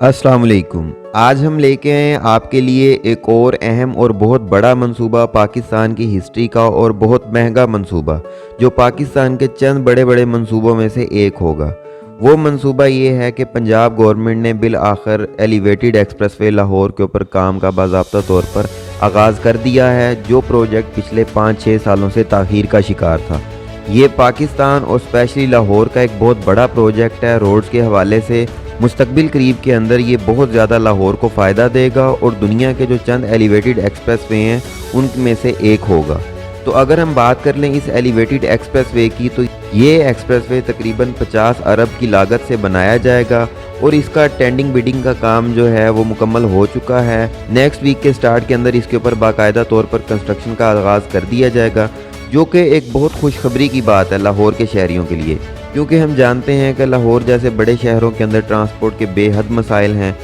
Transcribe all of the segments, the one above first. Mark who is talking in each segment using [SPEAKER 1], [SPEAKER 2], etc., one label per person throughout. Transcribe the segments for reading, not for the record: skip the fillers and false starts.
[SPEAKER 1] अस्सलाम वालेकुम। आज हम लेके आए हैं आपके लिए एक और अहम और बहुत बड़ा मंसूबा पाकिस्तान की हिस्ट्री का और बहुत महंगा मंसूबा जो पाकिस्तान के चंद बड़े बड़े मंसूबों में से एक होगा। वो मंसूबा ये है कि पंजाब गवर्नमेंट ने बिल आखिर एलिवेटेड एक्सप्रेसवे लाहौर के ऊपर काम का बाज़ाब्ता तौर पर आगाज़ कर दिया है, जो प्रोजेक्ट पिछले 5-6 सालों से ताख़ीर का शिकार था। ये पाकिस्तान और स्पेशली लाहौर का एक बहुत बड़ा प्रोजेक्ट है। रोड्स के हवाले से मुस्तकबिल करीब के अंदर ये बहुत ज़्यादा लाहौर को फ़ायदा देगा और दुनिया के जो चंद एलिवेटेड एक्सप्रेसवे हैं उनमें से एक होगा। तो अगर हम बात कर लें इस एलिवेटेड एक्सप्रेसवे की, तो ये एक्सप्रेसवे तकरीबन 50 अरब की लागत से बनाया जाएगा और इसका टेंडिंग बिडिंग का काम जो है वो मुकम्मल हो चुका है। नेक्स्ट वीक के स्टार्ट के अंदर इसके ऊपर बाकायदा तौर पर कंस्ट्रक्शन का आगाज़ कर दिया जाएगा, जो कि एक बहुत खुशखबरी की बात है लाहौर के शहरियों के लिए, क्योंकि हम जानते हैं कि लाहौर जैसे बड़े शहरों के अंदर ट्रांसपोर्ट के बेहद मसाइल हैं।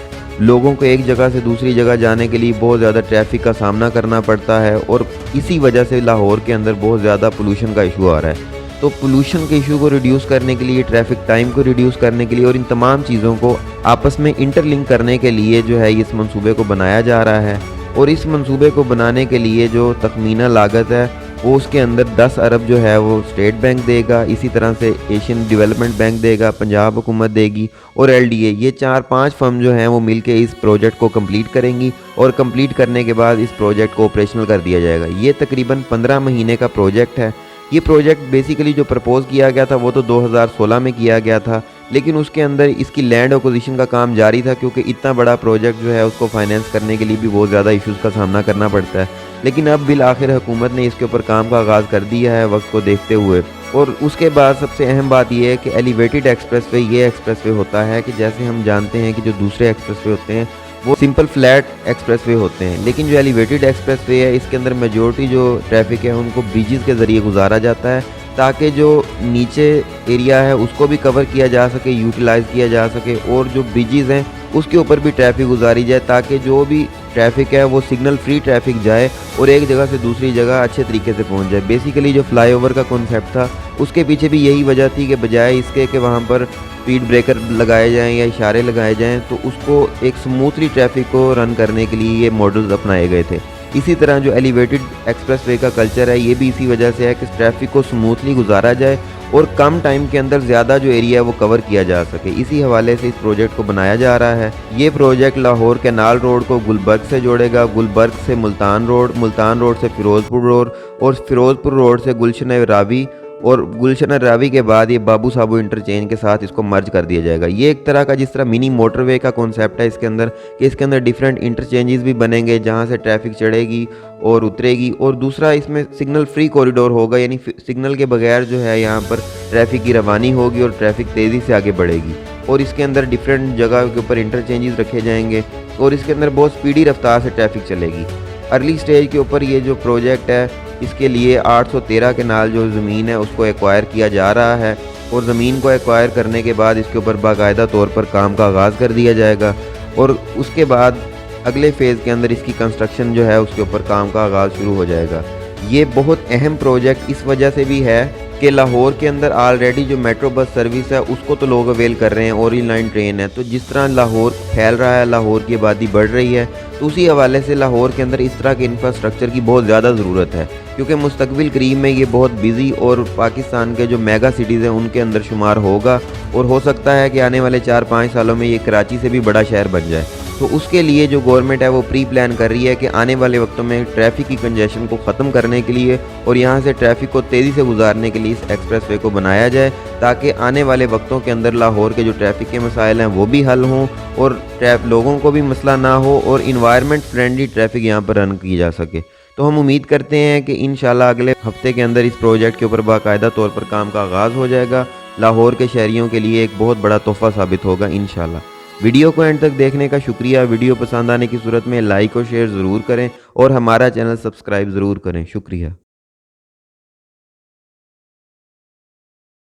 [SPEAKER 1] लोगों को एक जगह से दूसरी जगह जाने के लिए बहुत ज़्यादा ट्रैफिक का सामना करना पड़ता है और इसी वजह से लाहौर के अंदर बहुत ज़्यादा पोल्यूशन का इशू आ रहा है। तो पोल्यूशन के इशू को रिड्यूस करने के लिए, ट्रैफिक टाइम को रिड्यूस करने के लिए और इन तमाम चीज़ों को आपस में इंटरलिंक करने के लिए जो है इस मंसूबे को बनाया जा रहा है। और इस मंसूबे को बनाने के लिए जो तखमीना लागत है वो उसके अंदर 10 अरब जो है वो स्टेट बैंक देगा, इसी तरह से एशियन डेवलपमेंट बैंक देगा, पंजाब हुकूमत देगी और एलडीए, ये 4-5 फर्म जो हैं वो मिलके इस प्रोजेक्ट को कंप्लीट करेंगी और कंप्लीट करने के बाद इस प्रोजेक्ट को ऑपरेशनल कर दिया जाएगा। ये तकरीबन 15 महीने का प्रोजेक्ट है। ये प्रोजेक्ट बेसिकली जो प्रपोज़ किया गया था वो तो 2016 में किया गया था, लेकिन उसके अंदर इसकी लैंड एक्विजिशन का काम जारी था, क्योंकि इतना बड़ा प्रोजेक्ट जो है उसको फाइनेंस करने के लिए भी बहुत ज़्यादा इश्यूज़ का सामना करना पड़ता है। लेकिन अब बिल आखिर हुकूमत ने इसके ऊपर काम का आगाज़ कर दिया है वक्त को देखते हुए। और उसके बाद सबसे अहम बात यह है कि एलिवेटेड एक्सप्रेसवे ये एक्सप्रेसवे होता है कि जैसे हम जानते हैं कि जो दूसरे एक्सप्रेसवे होते हैं वो सिंपल फ्लैट एक्सप्रेसवे होते हैं, लेकिन जो एलिवेटेड एक्सप्रेसवे है इसके अंदर मेजॉरिटी जो ट्रैफिक है उनको ब्रिजेज़ के ज़रिए गुजारा जाता है, ताकि जो नीचे एरिया है उसको भी कवर किया जा सके, यूटिलाइज़ किया जा सके, और जो ब्रिजेज़ हैं उसके ऊपर भी ट्रैफिक गुजारी जाए, ताकि जो भी ट्रैफिक है वो सिग्नल फ्री ट्रैफिक जाए और एक जगह से दूसरी जगह अच्छे तरीके से पहुंच जाए। बेसिकली जो फ्लाईओवर का कॉन्सेप्ट था उसके पीछे भी यही वजह थी कि बजाय इसके कि वहाँ पर स्पीड ब्रेकर लगाए जाएं या इशारे लगाए जाएं, तो उसको एक स्मूथली ट्रैफिक को रन करने के लिए ये मॉडल्स अपनाए गए थे। इसी तरह जो एलिवेटेड एक्सप्रेसवे का कल्चर है ये भी इसी वजह से है कि ट्रैफिक को स्मूथली गुजारा जाए और कम टाइम के अंदर ज़्यादा जो एरिया है वो कवर किया जा सके। इसी हवाले से इस प्रोजेक्ट को बनाया जा रहा है। ये प्रोजेक्ट लाहौर कैनाल रोड को गुलबर्ग से जोड़ेगा, गुलबर्ग से मुल्तान रोड, मुल्तान रोड से फिरोज़पुर रोड और फिरोज़पुर रोड से गुलशन रावी, और गुलशन रावी के बाद ये बाबू साबू इंटरचेंज के साथ इसको मर्ज कर दिया जाएगा। ये एक तरह का जिस तरह मिनी मोटरवे का कॉन्सेप्ट है इसके अंदर, कि इसके अंदर डिफरेंट इंटरचेंजेस भी बनेंगे जहाँ से ट्रैफिक चढ़ेगी और उतरेगी, और दूसरा इसमें सिग्नल फ्री कॉरिडोर होगा, यानी सिग्नल के बगैर जो है यहाँ पर ट्रैफिक की रवानी होगी और ट्रैफिक तेज़ी से आगे बढ़ेगी। और इसके अंदर डिफरेंट जगह के ऊपर इंटरचेंजेस रखे जाएंगे और इसके अंदर बहुत स्पीडी रफ्तार से ट्रैफिक चलेगी। अर्ली स्टेज के ऊपर ये जो प्रोजेक्ट है इसके लिए 813 केनाल जो ज़मीन है उसको एक्वायर किया जा रहा है, और ज़मीन को एक्वायर करने के बाद इसके ऊपर बाकायदा तौर पर काम का आगाज़ कर दिया जाएगा और उसके बाद अगले फ़ेज़ के अंदर इसकी कंस्ट्रक्शन जो है उसके ऊपर काम का आगाज़ शुरू हो जाएगा। ये बहुत अहम प्रोजेक्ट इस वजह से भी है कि लाहौर के अंदर ऑलरेडी जो मेट्रो बस सर्विस है उसको तो लोग अवेल कर रहे हैं, ऑरेंज लाइन ट्रेन है, तो जिस तरह लाहौर फैल रहा है, लाहौर की आबादी बढ़ रही है, तो उसी हवाले से लाहौर के अंदर इस तरह के इंफ्रास्ट्रक्चर की बहुत ज़्यादा ज़रूरत है, क्योंकि मुस्तकबिल करीब में ये बहुत बिजी और पाकिस्तान के जो मेगा सिटीज़ हैं उनके अंदर शुमार होगा, और हो सकता है कि आने वाले 4-5 सालों में ये कराची से भी बड़ा शहर बन जाए। तो उसके लिए जो गवर्नमेंट है वो प्री प्लान कर रही है कि आने वाले वक्तों में ट्रैफिक की कंजेशन को ख़त्म करने के लिए और यहाँ से ट्रैफिक को तेज़ी से गुजारने के लिए इस एक्सप्रेसवे को बनाया जाए, ताकि आने वाले वक्तों के अंदर लाहौर के जो ट्रैफिक के मसाइल हैं वो भी हल हों और लोगों को भी मसला ना हो और इन्वायरमेंट फ्रेंडली ट्रैफिक यहाँ पर रन की जा सके। तो हम उम्मीद करते हैं कि इंशाल्लाह अगले हफ्ते के अंदर इस प्रोजेक्ट के ऊपर बाकायदा तौर पर काम का आगाज़ हो जाएगा। लाहौर के शहरियों के लिए एक बहुत बड़ा तोहफ़ा साबित होगा इंशाल्लाह। वीडियो को एंड तक देखने का शुक्रिया। वीडियो पसंद आने की सूरत में लाइक और शेयर ज़रूर करें और हमारा चैनल सब्सक्राइब ज़रूर करें। शुक्रिया।